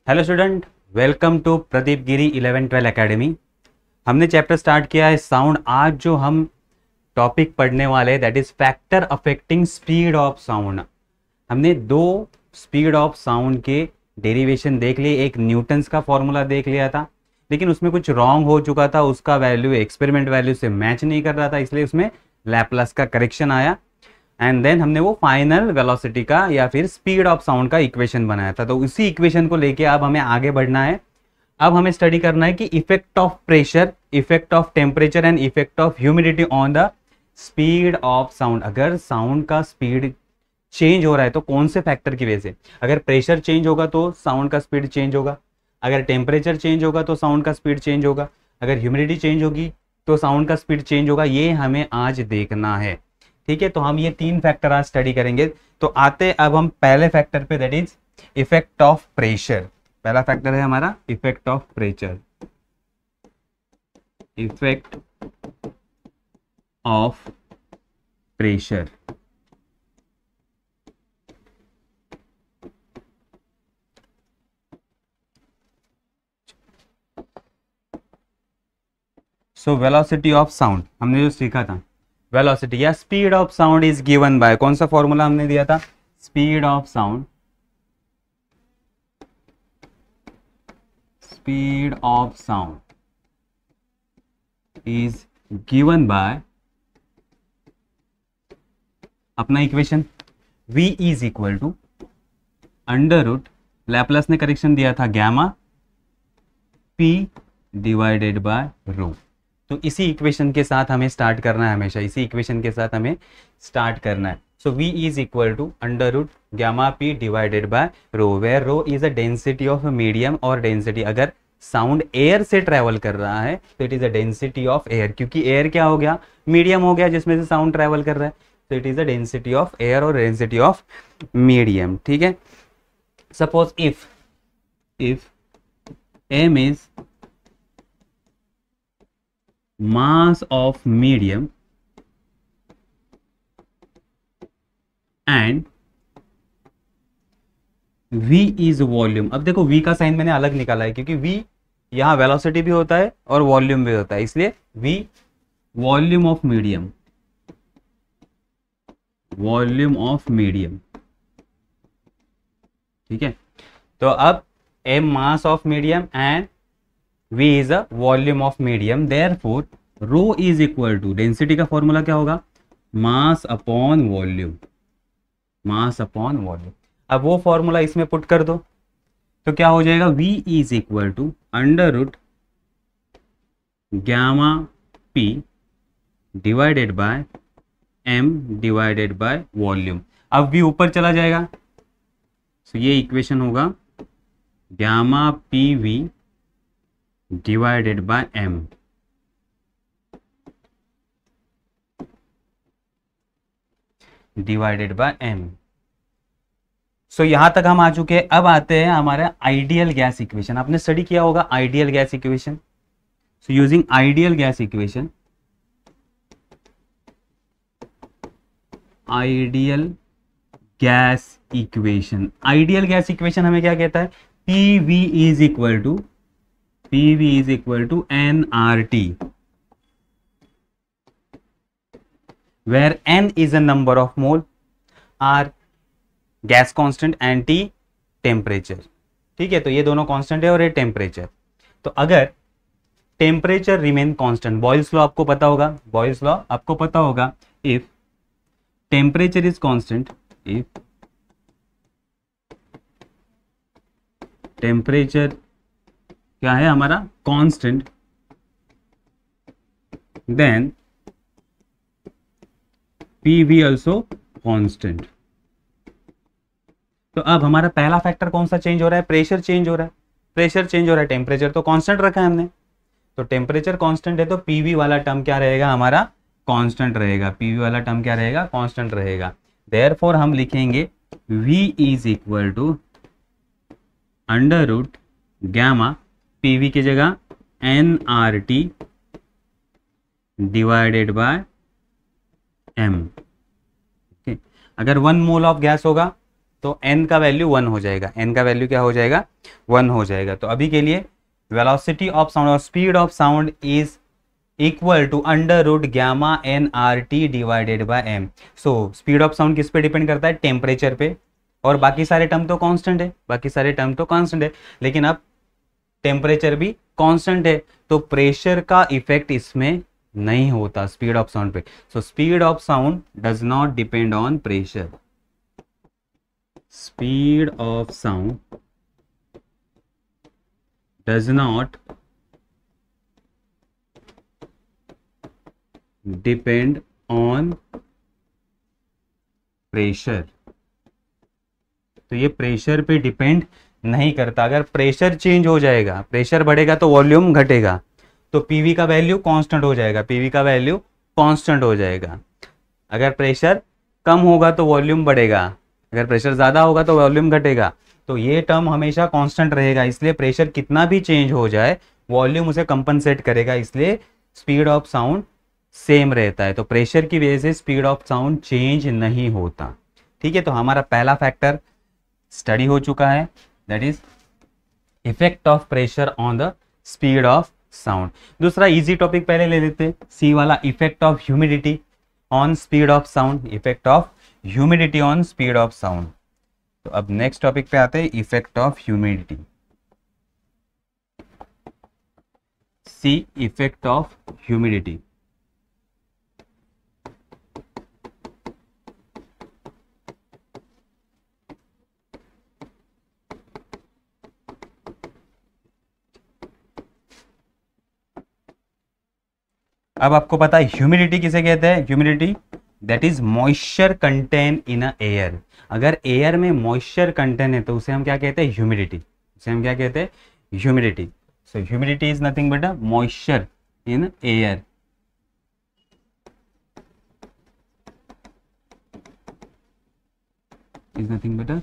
Hello student, welcome to Pradeep Giri 11-12 academy. हमने chapter start किया है साउंड। आज जो हम टॉपिक पढ़ने वाले हैं that is factor affecting speed of sound. हमने दो स्पीड ऑफ साउंड के डेरिवेशन देख लिए। एक न्यूटन्स का फॉर्मूला देख लिया था, लेकिन उसमें कुछ रॉन्ग हो चुका था, उसका वैल्यू एक्सपेरिमेंट वैल्यू से मैच नहीं कर रहा था, इसलिए उसमें लैपलास का करेक्शन आया। एंड देन हमने वो फाइनल वेलोसिटी का या फिर स्पीड ऑफ साउंड का इक्वेशन बनाया था। तो उसी इक्वेशन को लेके अब हमें आगे बढ़ना है। अब हमें स्टडी करना है कि effect of pressure, effect of temperature and effect of humidity on the speed of sound. अगर साउंड का स्पीड चेंज हो रहा है तो कौन से फैक्टर की वजह से? अगर प्रेशर चेंज होगा तो साउंड का स्पीड चेंज होगा, अगर टेम्परेचर चेंज होगा तो साउंड का स्पीड चेंज होगा, अगर ह्यूमिडिटी चेंज होगी तो साउंड का स्पीड चेंज होगा। ये हमें आज देखना है, ठीक है। तो हम ये तीन फैक्टर आज स्टडी करेंगे। तो आते अब हम पहले फैक्टर पे, that is effect of pressure. पहला फैक्टर है हमारा effect of pressure, effect of pressure. So velocity of sound हमने जो सीखा था, वेलोसिटी या speed of sound is given by, कौन सा फॉर्मूला हमने दिया था? Speed of sound, speed of sound is given by अपना equation v is equal to under root, Laplace ने करेक्शन दिया था gamma p divided by rho. तो इसी इक्वेशन के साथ हमें स्टार्ट करना है, हमेशा इसी इक्वेशन के साथ हमें स्टार्ट करना है। So v is equal to under root gamma p divided by rho, where rho is a density of medium और डेंसिटी, अगर साउंड एयर से ट्रेवल कर रहा है तो it is a density of air, क्योंकि एयर क्या हो गया? मीडियम हो गया जिसमें से साउंड ट्रेवल कर रहा है। तो it is a density of air और डेंसिटी ऑफ मीडियम, ठीक है। Suppose if m is mass of medium and v is volume। अब देखो v का साइन मैंने अलग निकाला है क्योंकि v यहां वेलोसिटी भी होता है और वॉल्यूम भी होता है, इसलिए v volume of medium, volume of medium, ठीक है। तो अब m mass of medium and v is a volume of medium, therefore rho is equal to, density का फॉर्मूला क्या होगा? मास upon volume, mass upon volume. अब वो फॉर्मूला इसमें पुट कर दो तो क्या हो जाएगा? v is equal to under root gamma p divided by m divided by volume. अब v ऊपर चला जाएगा, तो ये इक्वेशन होगा gamma P V divided by m। Divided by m। So यहां तक हम आ चुके हैं। अब आते हैं हमारे आइडियल गैस इक्वेशन। आपने स्टडी किया होगा ideal gas equation. So using ideal gas equation, ideal gas equation, ideal gas equation हमें क्या कहता है? PV is equal to nRT, where n is a number of mole, R gas constant and T temperature, ठीक है। तो ये दोनों constant है और ये टेम्परेचर। तो अगर temperature remain constant, Boyle's law आपको पता होगा, बॉयल्स लॉ आपको पता होगा, if temperature is constant, if temperature क्या है हमारा? Constant, then PV also constant. तो अब हमारा पहला फैक्टर कौन सा चेंज हो रहा है? प्रेशर चेंज हो रहा है, प्रेशर चेंज हो रहा है, टेम्परेचर तो कांस्टेंट रखा है हमने। तो टेम्परेचर कांस्टेंट है तो PV वाला टर्म क्या रहेगा हमारा? कांस्टेंट रहेगा। PV वाला टर्म क्या रहेगा? कांस्टेंट रहेगा। देयरफॉर हम लिखेंगे V is equal to under root gamma PV की जगह nRT डिवाइडेड बाय m। अगर 1 मोल ऑफ गैस होगा तो n का वैल्यू 1 हो जाएगा, n का वैल्यू क्या हो जाएगा, 1 हो जाएगा। तो अभी के लिए वेलोसिटी ऑफ साउंड और speed of sound is equal to under root gamma N R T divided by M. So speed of sound किस पे डिपेंड करता है, टेम्परेचर पे, और बाकी सारे टर्म तो कांस्टेंट है, बाकी सारे टर्म तो कांस्टेंट है, लेकिन अब टेम्परेचर भी कांस्टेंट है, तो प्रेशर का इफेक्ट इसमें नहीं होता स्पीड ऑफ साउंड पे। सो speed of sound does not depend on pressure, speed of sound does not depend on pressure. तो ये प्रेशर पे डिपेंड नहीं करता। अगर प्रेशर चेंज हो जाएगा, प्रेशर बढ़ेगा तो वॉल्यूम घटेगा, तो पीवी का वैल्यू कांस्टेंट हो जाएगा, पीवी का वैल्यू कांस्टेंट हो जाएगा। अगर प्रेशर कम होगा तो वॉल्यूम बढ़ेगा, अगर प्रेशर ज़्यादा होगा तो वॉल्यूम घटेगा। तो ये टर्म हमेशा कांस्टेंट रहेगा, इसलिए प्रेशर कितना भी चेंज हो जाए वॉल्यूम उसे कंपनसेट करेगा, इसलिए स्पीड ऑफ साउंड सेम रहता है। तो प्रेशर की वजह से स्पीड ऑफ साउंड चेंज नहीं होता। ठीक है, तो हमारा पहला फैक्टर स्टडी हो चुका है, that is effect of pressure on the speed of sound. दूसरा इजी टॉपिक पहले ले लेते हैं, सी वाला, effect of humidity on speed of sound, effect of humidity on speed of sound. तो अब नेक्स्ट टॉपिक पे आते हैं, effect of humidity. C effect of humidity. अब आपको पता है ह्यूमिडिटी किसे कहते हैं, humidity that is moisture content in a air. अगर एयर में मॉइस्चर कंटेन है तो उसे हम क्या कहते हैं, ह्यूमिडिटी, उसे हम क्या कहते हैं, humidity. So humidity is nothing but a moisture in air. Is nothing but a,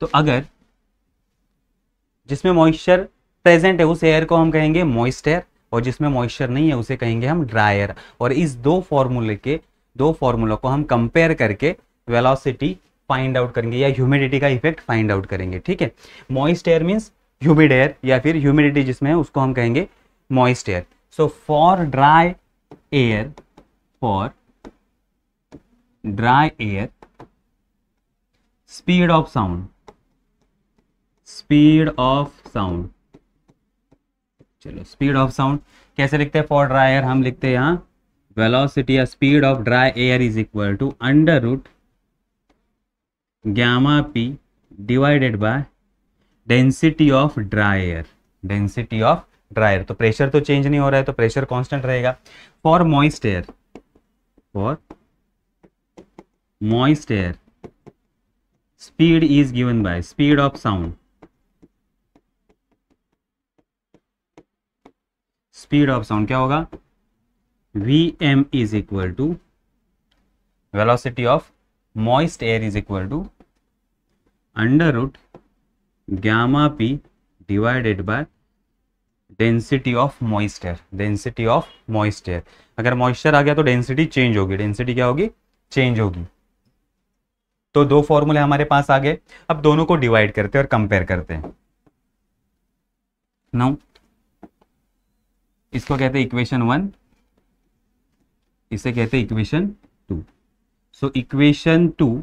तो अगर जिसमें मॉइस्चर प्रेजेंट है उस एयर को हम कहेंगे मॉइस्ट एयर, और जिसमें मॉइस्चर नहीं है उसे कहेंगे हम ड्राई एयर। और इस दो फॉर्मूलों को हम कंपेयर करके वेलोसिटी फाइंड आउट करेंगे या ह्यूमिडिटी का इफेक्ट फाइंड आउट करेंगे। ठीक है, moist air means humid air, या फिर ह्यूमिडिटी जिसमें है उसको हम कहेंगे moist air. So for dry air, speed of sound, चलो स्पीड ऑफ साउंड कैसे लिखते हैं, फॉर ड्राई एयर हम लिखते हैं यहाँ वेलोसिटी या speed of dry air is equal to under root gamma P divided by density of dry air, density of dry air. तो प्रेशर तो चेंज नहीं हो रहा है तो प्रेशर कांस्टेंट रहेगा। For moist air, speed is given by speed of sound, speed of sound क्या होगा, Vm is equal to velocity of moist air is equal to under root gamma P divided by density of moist air, density of moist air. अगर moisture आ गया तो density change होगी, density क्या होगी, change होगी। तो दो फॉर्मूले हमारे पास आ गए, अब दोनों को डिवाइड करते हैं और कंपेयर करते हैं। नाउ इसको कहते हैं इक्वेशन 1, इसे कहते हैं equation 2। So equation 2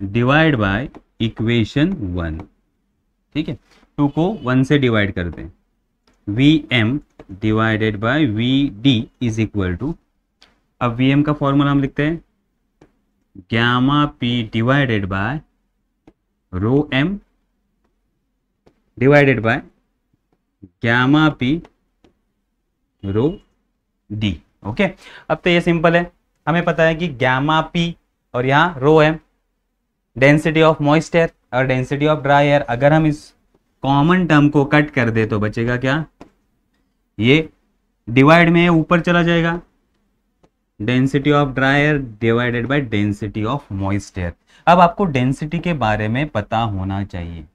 divide by equation 1। ठीक है, 2 को 1 से डिवाइड करते हैं, Vm divided by Vd is equal to, अब Vm का फॉर्मूला हम लिखते हैं gamma P divided by rho m divided by gamma P rho D। Okay, अब तो ये सिंपल है, हमें पता है कि गैमा P और यहाँ रो m density of moist air और डेंसिटी ऑफ ड्राई एयर। अगर हम इस कॉमन टर्म को कट कर दे तो बचेगा क्या, ये डिवाइड में ऊपर चला जाएगा, density of dry air divided by density of moist air. अब आपको डेंसिटी के बारे में पता होना चाहिए।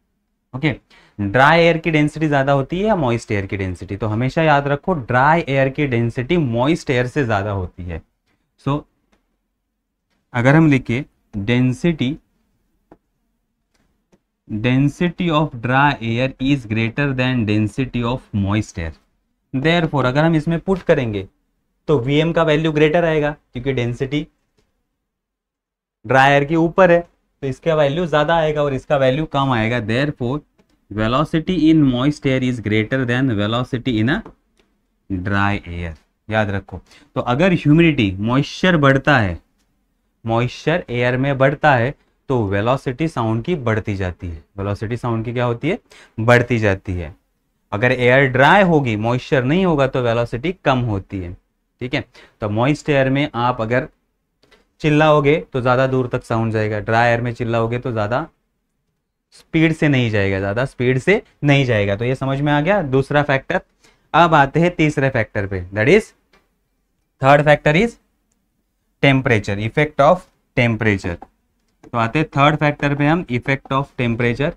ओके, ड्राई एयर की डेंसिटी ज्यादा होती है या मॉइस्ट एयर की डेंसिटी? तो हमेशा याद रखो ड्राई एयर की डेंसिटी मॉइस्ट एयर से ज्यादा होती है। सो अगर हम लिखे density of dry air is greater than density of moist air, therefore अगर हम इसमें पुट करेंगे तो Vm का वैल्यू ग्रेटर आएगा क्योंकि डेंसिटी ड्राई एयर के ऊपर है, तो इसका वैल्यू ज्यादा आएगा और इसका वैल्यू कम आएगा। Therefore velocity in moist air is greater than velocity in a dry air, याद रखो। तो अगर ह्यूमिडिटी मॉइस्चर बढ़ता है, मॉइस्चर एयर में बढ़ता है, तो वेलोसिटी साउंड की बढ़ती जाती है। वेलोसिटी साउंड की क्या होती है? बढ़ती जाती है। अगर एयर ड्राई होगी, मॉइस्चर नहीं होगा, तो वेलोसिटी कम होती है। ठीक है, तो मॉइस्ट एयर में आप अगर चिल्लाओगे तो ज्यादा दूर तक साउंड जाएगा, ड्राई एयर में चिल्लाओगे तो ज्यादा स्पीड से नहीं जाएगा, ज्यादा स्पीड से नहीं जाएगा। तो ये समझ में आ गया दूसरा फैक्टर। अब आते हैं तीसरे फैक्टर पे, that is third factor is temperature, effect of temperature. तो आते हैं थर्ड फैक्टर पे हम, इफेक्ट ऑफ टेम्परेचर,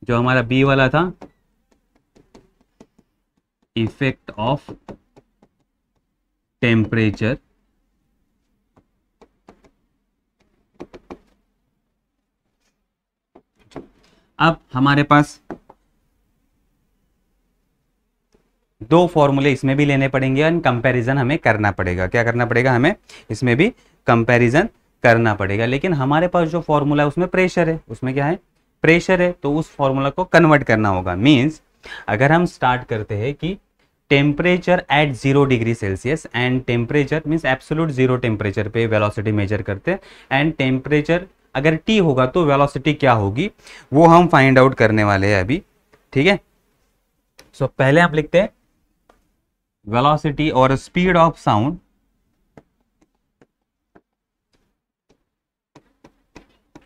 जो हमारा बी वाला था, इफेक्ट ऑफ टेम्परेचर। अब हमारे पास दो फॉर्मूले इसमें भी लेने पड़ेंगे और कंपैरिजन हमें करना पड़ेगा। क्या करना पड़ेगा? हमें इसमें भी कंपैरिजन करना पड़ेगा। लेकिन हमारे पास जो फॉर्मूला है उसमें प्रेशर है, उसमें क्या है? प्रेशर है। तो उस फॉर्मूला को कन्वर्ट करना होगा। मींस अगर हम स्टार्ट करते हैं कि temperature at 0 degree Celsius and temperature means absolute zero temperature पे वेलोसिटी मेजर करते हैं, एंड टेम्परेचर अगर T होगा तो वेलोसिटी क्या होगी वो हम फाइंड आउट करने वाले हैं अभी। ठीक है, सो पहले आप लिखते हैं वेलोसिटी और speed of sound,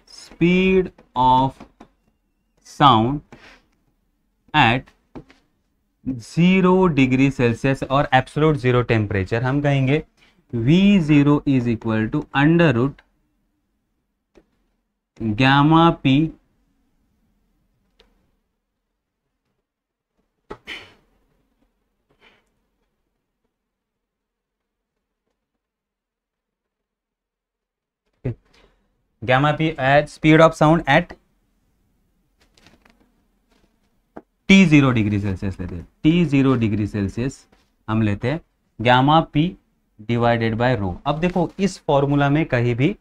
speed of sound at 0 degree Celsius और एब्सोल्यूट जीरो टेम्परेचर। हम कहेंगे V0 is equal to under root gamma P gamma P at speed of sound at T0 degree Celsius लेते हैं। T0 degree Celsius हम लेते हैं gamma P divided by rho. अब देखो इस फॉर्मूला में कहीं भी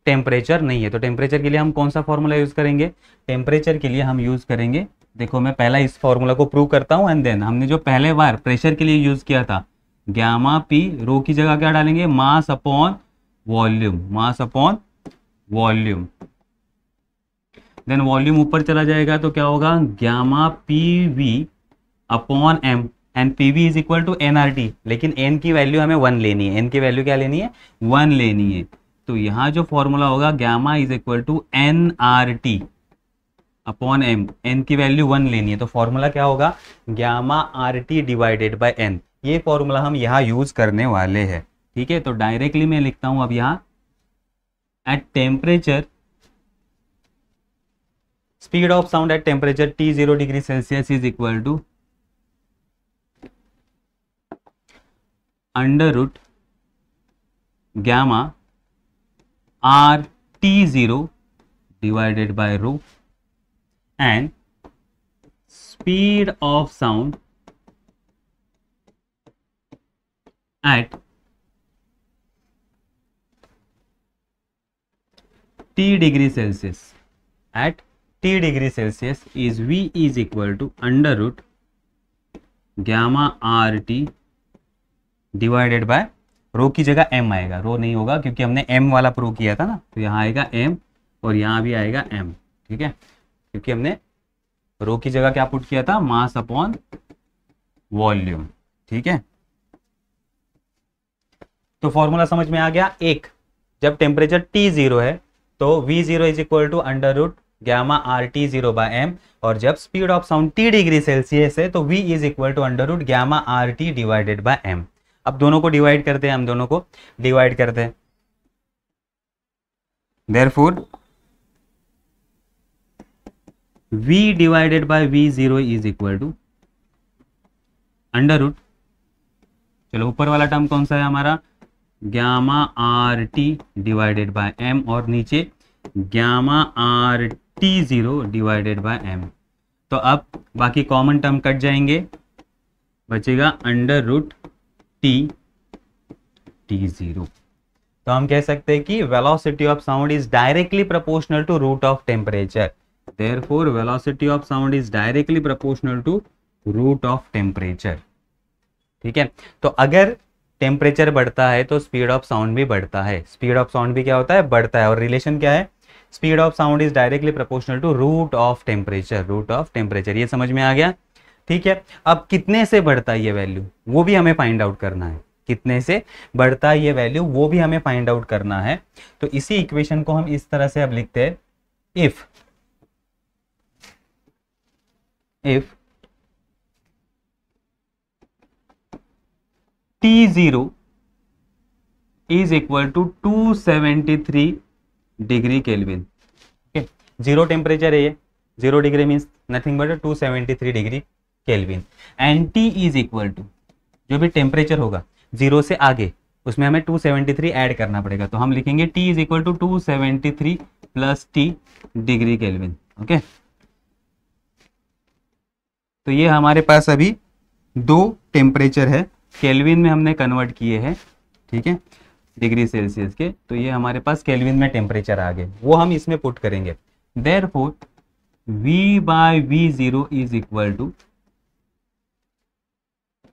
टेम्परेचर नहीं है, तो टेम्परेचर के लिए हम कौन सा फॉर्मूला यूज करेंगे? टेम्परेचर के लिए हम यूज करेंगे, देखो मैं पहला इस फॉर्मूला को प्रूव करता हूं एंड देन हमने जो पहले बार प्रेशर के लिए यूज किया था गामा पी, रो की जगह क्या डालेंगे? Mass upon volume, mass upon volume. Then volume ऊपर चला जाएगा तो क्या होगा? Gamma P V upon M, and P V is equal to N R T. लेकिन एन की वैल्यू हमें 1 लेनी है, एन की वैल्यू क्या लेनी है? 1 लेनी है। तो यहां जो फॉर्मूला होगा gamma is equal to N R T upon M, N की वैल्यू 1 लेनी है, तो फॉर्मूला क्या होगा? Gamma R T divided by N. ये फॉर्मूला हम यहाँ यूज करने वाले हैं। ठीक है, तो डायरेक्टली मैं लिखता हूं अब यहाँ at temperature, speed of sound at temperature T0 degree Celsius is equal to under root gamma R T0 divided by rho, and speed of sound at T degree Celsius, at T degree Celsius is V is equal to under root gamma R T divided by rho की जगह m आएगा, रो नहीं होगा क्योंकि हमने m वाला prove किया था ना, तो यहाँ आएगा m और यहाँ भी आएगा m। ठीक है, क्योंकि हमने रो की जगह क्या पुट किया था? मास अपॉन वॉल्यूम। ठीक है, तो फॉर्मूला समझ में आ गया। एक, जब टेम्परेचर T0 है तो V0 is equal to under root gamma R T0 by M, और जब speed of sound T degree Celsius है तो V is equal to under root gamma R T divided by M. अब दोनों को divide करते हैं, हम दोनों को डिवाइड करते हैं। Therefore v divided by v0 is equal to under root, चलो ऊपर वाला टर्म कौन सा है हमारा, gamma R T divided by M, और नीचे gamma R T zero divided by M. तो अब बाकी कॉमन टर्म कट जाएंगे, बचेगा under root T T zero. तो हम कह सकते हैं कि velocity of sound is directly proportional to root of temperature, therefore velocity of sound is directly proportional to root of temperature. ठीक है, तो अगर टेम्परेचर बढ़ता है तो स्पीड ऑफ साउंड भी बढ़ता है, स्पीड ऑफ साउंड भी क्या होता है, बढ़ता है। और रिलेशन क्या है, speed of sound is directly proportional to root of temperature, root of temperature. ये समझ में आ गया? ठीक है, अब कितने से बढ़ता है ये वैल्यू वो भी हमें फाइंड आउट करना है, कितने से बढ़ता है ये वैल्यू वो भी हमें फाइंड आउट करना है। तो इसी इक्वेशन को हम इस तरह से अब लिखते हैं, if T0 is equal to 273 degree Kelvin. Okay, zero temperature है ये, 0 degree means nothing but 273 degree Kelvin, and T is equal to जो भी टेम्परेचर होगा 0 से आगे उसमें हमें 273 ऐड करना पड़ेगा, तो हम लिखेंगे T is equal to 273 plus T degree Kelvin. Okay, तो ये हमारे पास अभी दो टेम्परेचर है, केल्विन में हमने कन्वर्ट किए हैं, ठीक है, डिग्री सेल्सियस के, तो ये हमारे पास केल्विन में टेम्परेचर आ गए, वो हम इसमें पुट करेंगे। Therefore V by V0 is equal to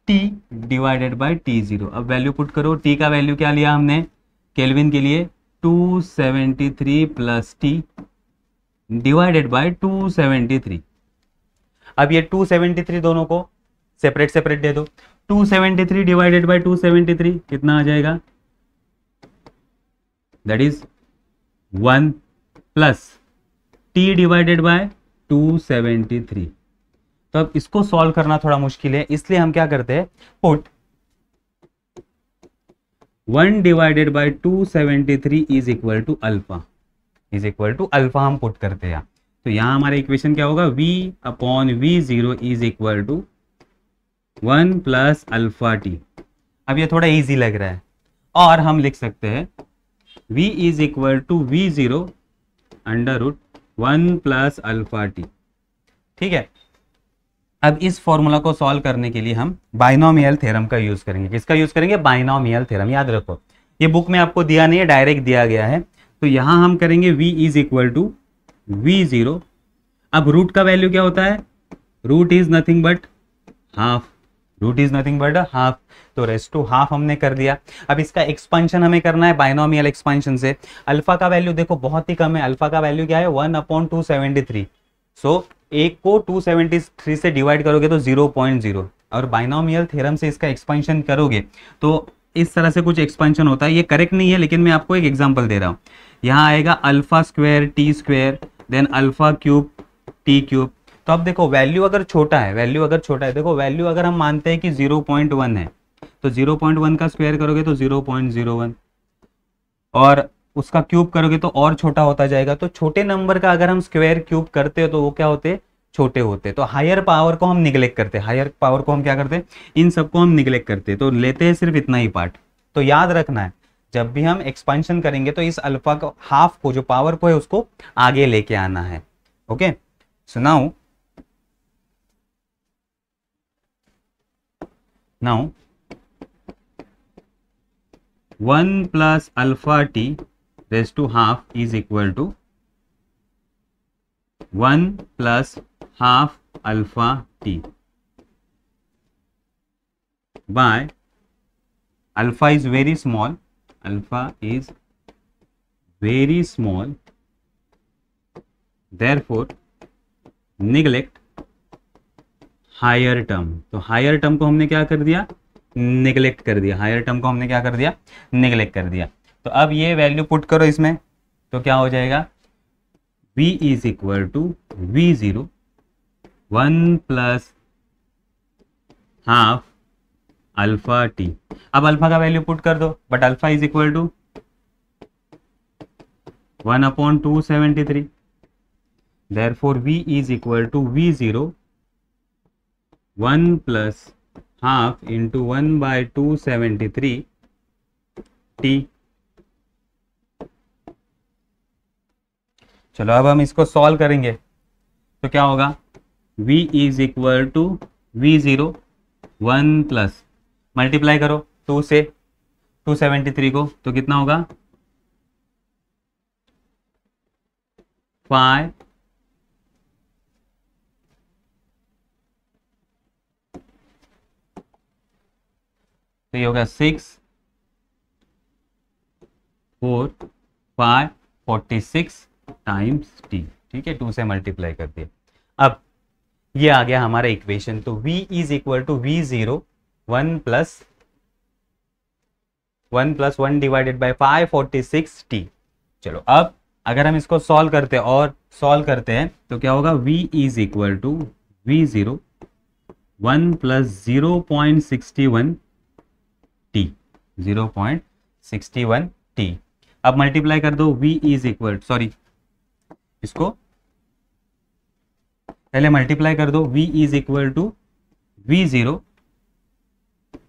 T divided by T0। अब वैल्यू पुट करो, T का वैल्यू क्या लिया हमने केल्विन के लिए, 273 प्लस T डिवाइडेड बाय 273। अब ये 273 दोनों को सेपरेट सेपरेट दे दो, 273 डिवाइडेड बाय 273 कितना आ जाएगा, that is 1 plus T divided by 273। तो अब इसको सॉल्व करना थोड़ा मुश्किल है, इसलिए हम क्या करते हैं, put 1 divided by 273 is equal to alpha, is equal to alpha हम पुट करते हैं। तो यहां हमारा इक्वेशन क्या होगा, V upon V0 is equal to 1 plus alpha T. अब ये थोड़ा इजी लग रहा है, और हम लिख सकते हैं V is equal to V0 under root 1 plus alpha T. ठीक है, अब इस फॉर्मूला को सॉल्व करने के लिए हम बाइनोमियल थ्योरम का यूज करेंगे। किसका यूज करेंगे, बाइनोमियल थ्योरम। याद रखो ये बुक में आपको दिया नहीं है, डायरेक्ट दिया गया है। तो यहां हम करेंगे V is equal to V0। अब रूट का वैल्यू क्या होता है, root is nothing but half, root is nothing but half, तो रेस्ट टू हाफ हमने कर दिया। अब इसका एक्सपेंशन हमें करना है बाइनोमियल एक्सपेंशन से। अल्फा का वैल्यू देखो बहुत ही कम है, अल्फा का वैल्यू क्या है 1 अपॉन 273। सो एक को 273 से डिवाइड करोगे तो 0.0, और बाइनोमियल थ्योरम से इसका एक्सपेंशन करोगे तो इस तरह से कुछ एक्सपेंशन होता है। ये करेक्ट नहीं है, लेकिन मैं आपको एक एग्जांपल दे रहा हूँ। यहाँ आएगा alpha square T square then alpha cube T cube. तो अब देखो वैल्यू अगर छोटा है, वैल्यू अगर छोटा है, देखो वैल्यू अगर हम मानते हैं कि 0.1 है तो 0.1 का स्क्वायर करोगे तो 0.01, और उसका क्यूब करोगे तो और छोटा होता जाएगा। तो छोटे नंबर का अगर हम स्क्वायर क्यूब करते हो तो वो क्या होते, छोटे होते। तो हायर पावर को हम निगलेक्ट करते, हायर पावर को हम क्या करते, इन सबको हम निगलेक्ट करते, तो लेते हैं सिर्फ इतना ही पार्ट। तो याद रखना है जब भी हम एक्सपेंशन करेंगे तो इस अल्फा को, हाफ को, जो पावर को है उसको आगे लेके आना है। Okay, so now now 1 plus alpha t raised to half is equal to 1 plus half alpha t by alpha is very small, alpha is very small, therefore neglect higher term. तो higher term को हमने क्या कर दिया, neglect कर दिया, higher term को हमने क्या कर दिया, निगलेक्ट कर दिया। तो अब ये वैल्यू पुट करो इसमें, तो क्या हो जाएगा, V is equal to V0 1 plus half alpha T. अब अल्फा का वैल्यू पुट कर दो, but alpha is equal to 1 upon 273। Therefore v is equal to v0 1 plus half into 1/273 t। चलो अब हम इसको सॉल्व करेंगे तो क्या होगा, v is equal to v0 1 plus, multiply करो 2 से 273 को, तो कितना होगा 5 तो ये होगा 6 4 5 46 टाइम्स टी। ठीक है, 2 से मल्टीप्लाई कर दिया। अब ये आ गया हमारा इक्वेशन। तो v is equal to v0 1 plus 1 divided by 546 T. चलो अब अगर हम इसको सॉल्व करते हैं तो क्या होगा, v is equal to v0 1 plus 0.61 T, 0.61 T. अब मल्टीप्लाई कर दो, v इज इक्वल, सॉरी इसको पहले मल्टीप्लाई कर दो, v is equal to v0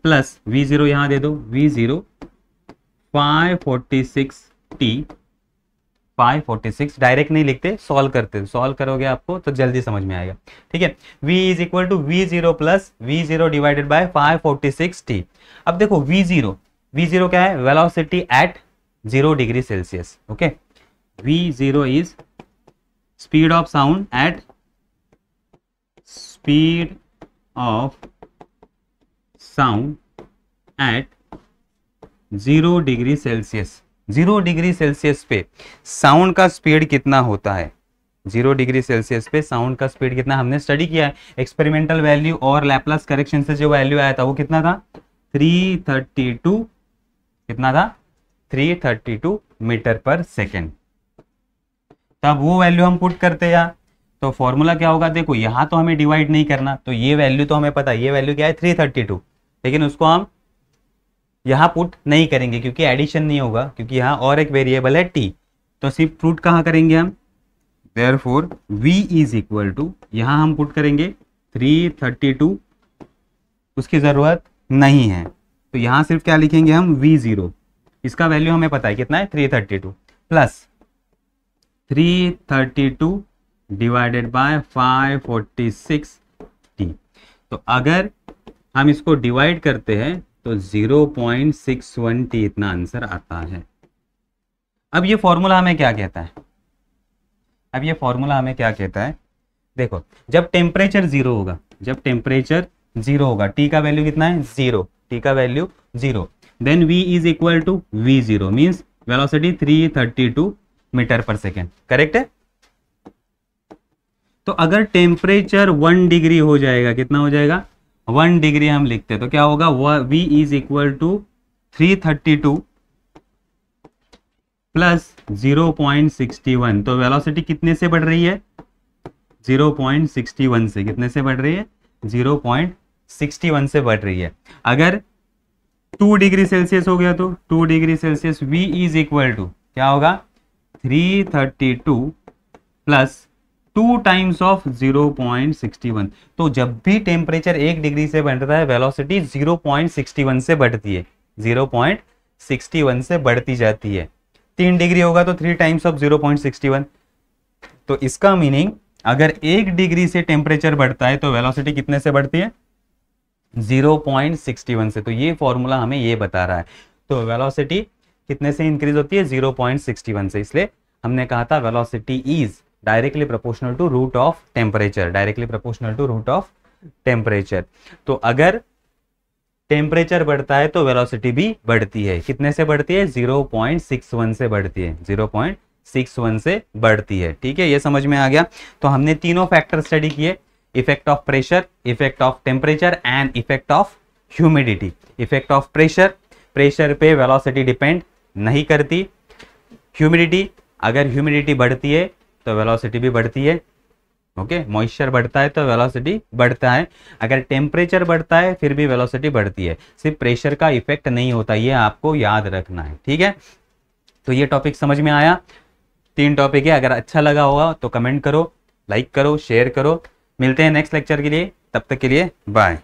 plus v0 यहां दे दो, v0 546 t, 546 डायरेक्ट नहीं लिखते, सॉल्व करते, सॉल्व करोगे आपको तो जल्दी समझ में आएगा। ठीक है, v is equal to v0 plus v0 divided by 546 t। अब देखो v0 क्या है, velocity at 0 degree Celsius. Okay, v0 is speed of sound at at 0 degree Celsius. 0 degree Celsius पे साउंड का स्पीड कितना होता है, 0 डिग्री सेल्सियस पे साउंड का स्पीड कितना, हमने स्टडी किया है एक्सपेरिमेंटल वैल्यू और लैप्लास करेक्शन से जो वैल्यू आया था वो कितना था, 332, कितना था 332 मीटर पर सेकेंड। तब वो वैल्यू हम पुट करते हैं, तो फॉर्मूला क्या होगा, देखो यहाँ तो हमें डिवाइड नहीं करना, तो ये वैल्यू तो हमें पता है, ये वैल्यू क्या है 332, लेकिन उसको हम यहाँ पुट नहीं करेंगे क्योंकि एडिशन नहीं होगा, क्योंकि यहाँ और एक वेरिएबल है t, तो सिर्फ पुट कहाँ करेंगे हम, therefore v is equal to, यहाँ हम पुट करेंगे 332, उसकी ज़रूरत नहीं है, तो यहाँ सिर्फ क्या लिखेंगे हम v0, इसका वैल्यू हमें पता है कितना है 332 प्लस 332 डिवाइडेड बाय 546 टी। तो अगर हम इसको डिवाइड करते हैं तो 0.61 टी इतना आंसर आता है। अब ये फॉर्मूला हमें क्या कहता है, देखो जब टेम्परेचर जीरो होगा, टी का वैल्यू कितना है 0, टी का value 0, then v is equal to v0 means velocity 332 metre पर सेकेंड, करेक्ट है। तो अगर टेम्परेचर 1 डिग्री हो जाएगा, कितना हो जाएगा 1 डिग्री हम लिखते हैं, तो क्या होगा, v is equal to 332 plus 0.61, तो वेलोसिटी कितने से बढ़ रही है 0.61 से, कितने से बढ़ रही है 0.61 से बढ़ रही है। अगर 2 डिग्री सेल्सियस हो गया तो 2 degree Celsius v is equal to क्या होगा 332 प्लस 2 टाइम्स ऑफ 0.61, तो जब भी टेम्परेचर 1 डिग्री से बढ़ता है वेलोसिटी 0.61 से बढ़ती है, 0.61 से बढ़ती जाती है। 3 डिग्री होगा तो 3 टाइम्स ऑफ 0.61, तो इसका मीनिंग अगर 1 डिग्री से टेम्परेचर बढ़ता है तो वेलोसिटी कितने से बढ़ती है 0.61 से। तो ये फॉर्मूला हमें ये बता रहा है, तो वेलोसिटी कितने से इंक्रीज होती है 0.61 से, इसलिए हमने कहा था velocity is directly proportional to root of temperature, तो अगर टेम्परेचर बढ़ता है तो वेलोसिटी भी बढ़ती है, कितने से बढ़ती है 0.61 से बढ़ती है, 0.61 से बढ़ती है। ठीक है, ये समझ में आ गया। तो हमने तीनों फैक्टर स्टडी किए, effect of pressure, effect of temperature and effect of humidity. Effect of pressure पे वेलोसिटी डिपेंड नहीं करती, ह्यूमिडिटी, अगर ह्यूमिडिटी बढ़ती है तो वेलोसिटी भी बढ़ती है। ओके, मॉइस्चर बढ़ता है तो वेलोसिटी बढ़ता है, अगर टेम्परेचर बढ़ता है फिर भी वेलोसिटी बढ़ती है, सिर्फ प्रेशर का इफेक्ट नहीं होता, ये आपको याद रखना है। ठीक है, तो ये टॉपिक समझ में आया, 3 टॉपिक है, अगर अच्छा लगा होगा तो कमेंट करो, लाइक करो, शेयर करो। मिलते हैं नेक्स्ट लेक्चर के लिए, तब तक के लिए बाय।